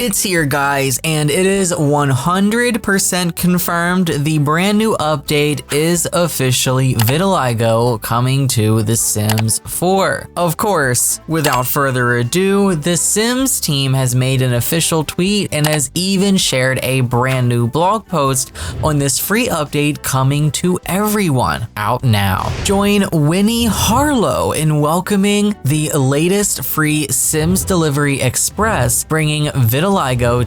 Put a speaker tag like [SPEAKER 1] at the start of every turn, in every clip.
[SPEAKER 1] It's here, guys, and it is 100% confirmed the brand new update is officially vitiligo coming to The Sims 4. Of course, without further ado, the Sims team has made an official tweet and has even shared a brand new blog post on this free update coming to everyone out now. Join Winnie Harlow in welcoming the latest free Sims Delivery Express, bringing vitiligo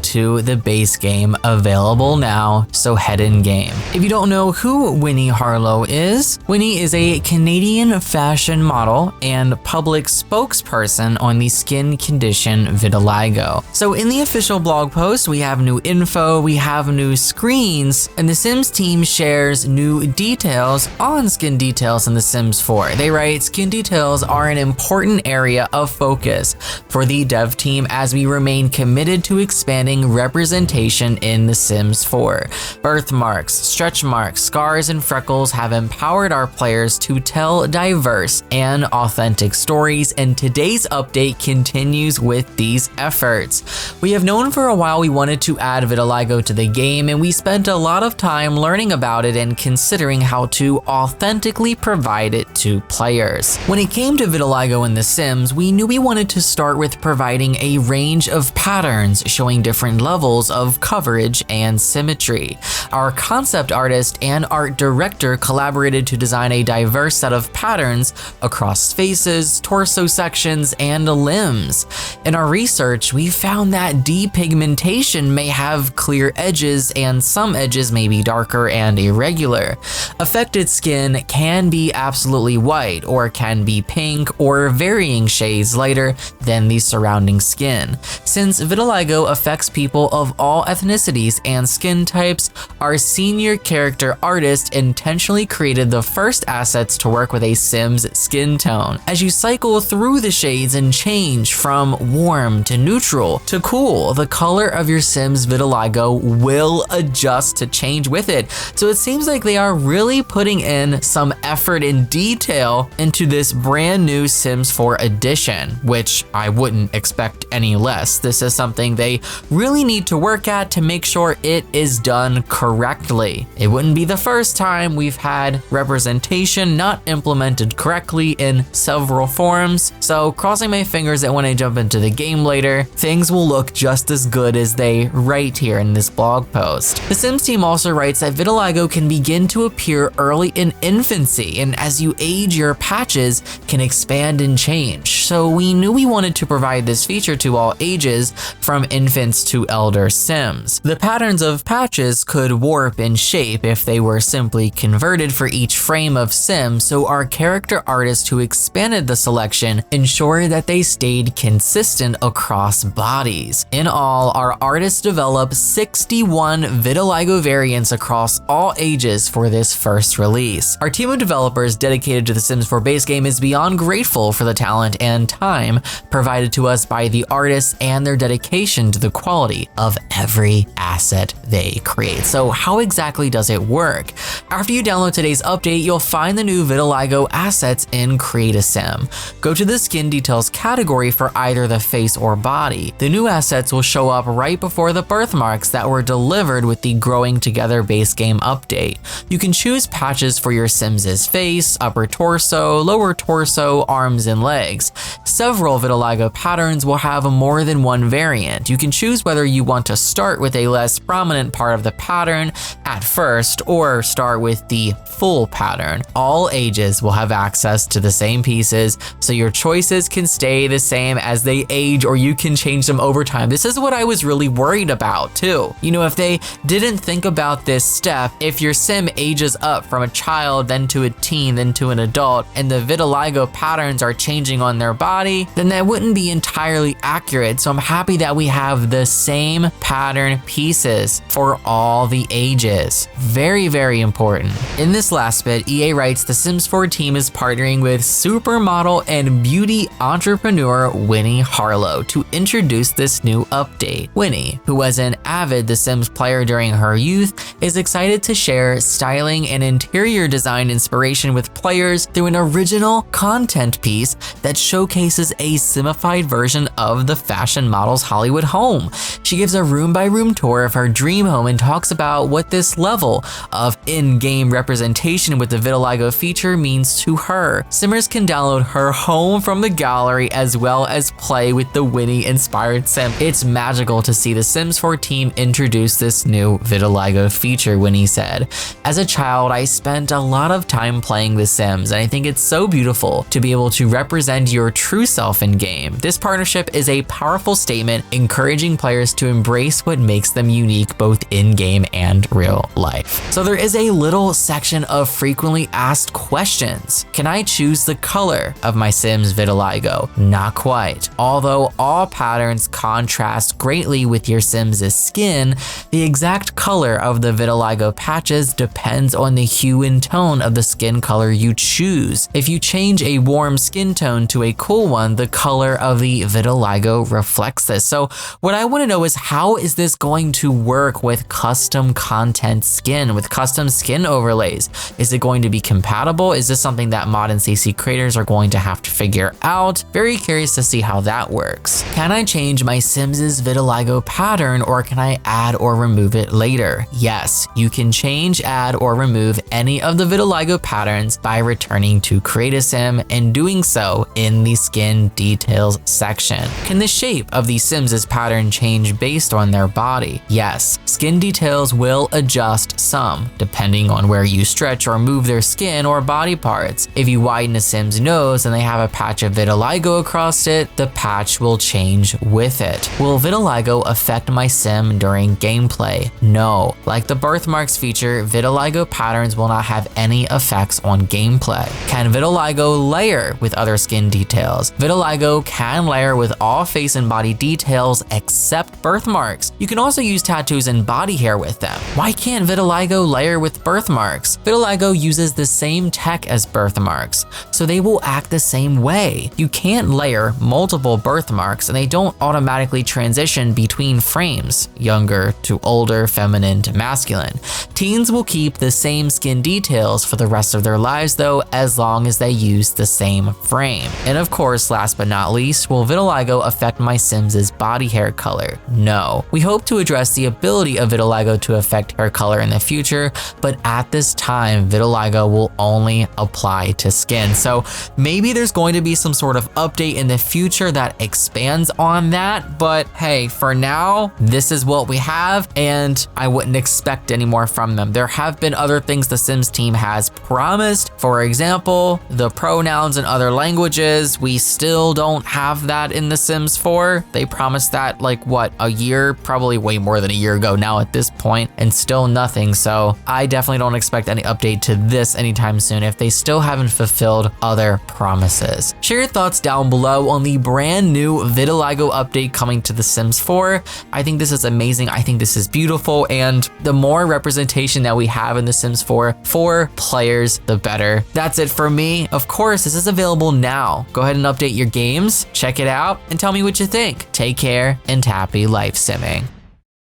[SPEAKER 1] to the base game, available now, so head in game. If you don't know who Winnie Harlow is, Winnie is a Canadian fashion model and public spokesperson on the skin condition vitiligo. So in the official blog post, we have new info, we have new screens, and the Sims team shares new details on skin details in The Sims 4. They write, "Skin details are an important area of focus for the dev team as we remain committed to expanding representation in The Sims 4. Birthmarks, stretch marks, scars, and freckles have empowered our players to tell diverse and authentic stories, and today's update continues with these efforts. We have known for a while we wanted to add vitiligo to the game, and we spent a lot of time learning about it and considering how to authentically provide it to players. When it came to vitiligo in The Sims, we knew we wanted to start with providing a range of patterns showing different levels of coverage and symmetry. Our concept artist and art director collaborated to design a diverse set of patterns across faces, torso sections, and limbs. In our research, we found that depigmentation may have clear edges and some edges may be darker and irregular. Affected skin can be absolutely white or can be pink or varying shades lighter than the surrounding skin. Since vitiligo affects people of all ethnicities and skin types, our senior character artist intentionally created the first assets to work with a Sims skin tone. As you cycle through the shades and change from warm to neutral to cool, the color of your Sims vitiligo will adjust to change with it. So it seems like they are really putting in some effort and detail into this brand new Sims 4 edition, which I wouldn't expect any less. This is something they really need to work at to make sure it is done correctly. It wouldn't be the first time we've had representation not implemented correctly in several forms, so crossing my fingers that when I jump into the game later, things will look just as good as they write here in this blog post. The Sims team also writes that vitiligo can begin to appear early in infancy, and as you age, your patches can expand and change. So we knew we wanted to provide this feature to all ages, from infants to elder Sims. The patterns of patches could warp in shape if they were simply converted for each frame of Sim, so our character artist who expanded the selection ensured that they stayed consistent across bodies. In all, our artists developed 61 vitiligo variants across all ages for this first release. Our team of developers dedicated to the Sims 4 base game is beyond grateful for the talent and time provided to us by the artists and their dedication to the quality of every asset they create. So how exactly does it work? After you download today's update, you'll find the new vitiligo assets in Create a Sim. Go to the skin details category for either the face or body. The new assets will show up right before the birthmarks that were delivered with the Growing Together base game update. You can choose patches for your Sims' face, upper torso, lower torso, arms, and legs. Several vitiligo patterns will have more than one variant. You can choose whether you want to start with a less prominent part of the pattern at first or start with the full pattern. All ages will have access to the same pieces, so your choices can stay the same as they age, or you can change them over time. This is what I was really worried about too. You know, if they didn't think about this step, if your Sim ages up from a child, then to a teen, then to an adult, and the vitiligo patterns are changing on their body, then that wouldn't be entirely accurate. So I'm happy that we have the same pattern pieces for all the ages. Very, very important. In this last bit, EA writes the Sims 4 team is partnering with supermodel and beauty entrepreneur Winnie Harlow to introduce this new update. Winnie, who was an avid The Sims player during her youth, is excited to share styling and interior design inspiration with players through an original content piece that showcases a simified version of the fashion model's Hollywood childhood home. She gives a room-by-room tour of her dream home and talks about what this level of in-game representation with the vitiligo feature means to her. Simmers can download her home from the gallery as well as play with the Winnie-inspired sim. It's magical to see the Sims 4 team introduce this new vitiligo feature, Winnie said. As a child, I spent a lot of time playing The Sims, and I think it's so beautiful to be able to represent your true self in game. This partnership is a powerful statement encouraging players to embrace what makes them unique both in-game and real life. So there is a little section of frequently asked questions. Can I choose the color of my Sims vitiligo? Not quite. Although all patterns contrast greatly with your Sims' skin, the exact color of the vitiligo patches depends on the hue and tone of the skin color you choose. If you change a warm skin tone to a cool one, the color of the vitiligo reflects this. So what I want to know is, how is this going to work with custom content skin, with custom skin overlays? Is it going to be compatible? Is this something that mod and CC creators are going to have to figure out? Very curious to see how that works. Can I change my Sims' vitiligo pattern, or can I add or remove it later? Yes, you can change, add, or remove any of the vitiligo patterns by returning to Create a Sim and doing so in the skin details section. Can the shape of the Sims' pattern change based on their body? Yes, skin details will adjust some, depending on where you stretch or move their skin or body parts. If you widen a Sim's nose and they have a patch of vitiligo across it, the patch will change with it. Will vitiligo affect my Sim during gameplay? No. Like the birthmarks feature, vitiligo patterns will not have any effects on gameplay. Can vitiligo layer with other skin details? Vitiligo can layer with all face and body details except birthmarks. You can also use tattoos and body hair with them. Why can't vitiligo layer with birthmarks? Vitiligo uses the same tech as birthmarks, so they will act the same way. You can't layer multiple birthmarks and they don't automatically transition between frames, younger to older, feminine to masculine. Teens will keep the same skin details for the rest of their lives though, as long as they use the same frame. And of course, last but not least, will vitiligo affect my Sims' body hair color? No. We hope to address the ability of vitiligo to affect hair color in the future, but at this time, vitiligo will only apply to skin. So maybe there's going to be some sort of update in the future that expands on that, but hey, for now, this is what we have, and I wouldn't expect any more from them. There have been other things the Sims team has promised. For example, the pronouns in other languages, we still don't have that in The Sims 4. They promised that like what, a year, probably way more than a year ago now at this point, and still nothing. So I definitely don't expect any update to this anytime soon if they still haven't fulfilled other promises. Share your thoughts down below on the brand new vitiligo update coming to The Sims 4. I think this is amazing. I think this is beautiful, and the more representation that we have in The Sims 4 for players, the better. That's it for me. Of course, this is available now. Go ahead and update your games, check it out, and tell me what you think. Take care and happy life simming.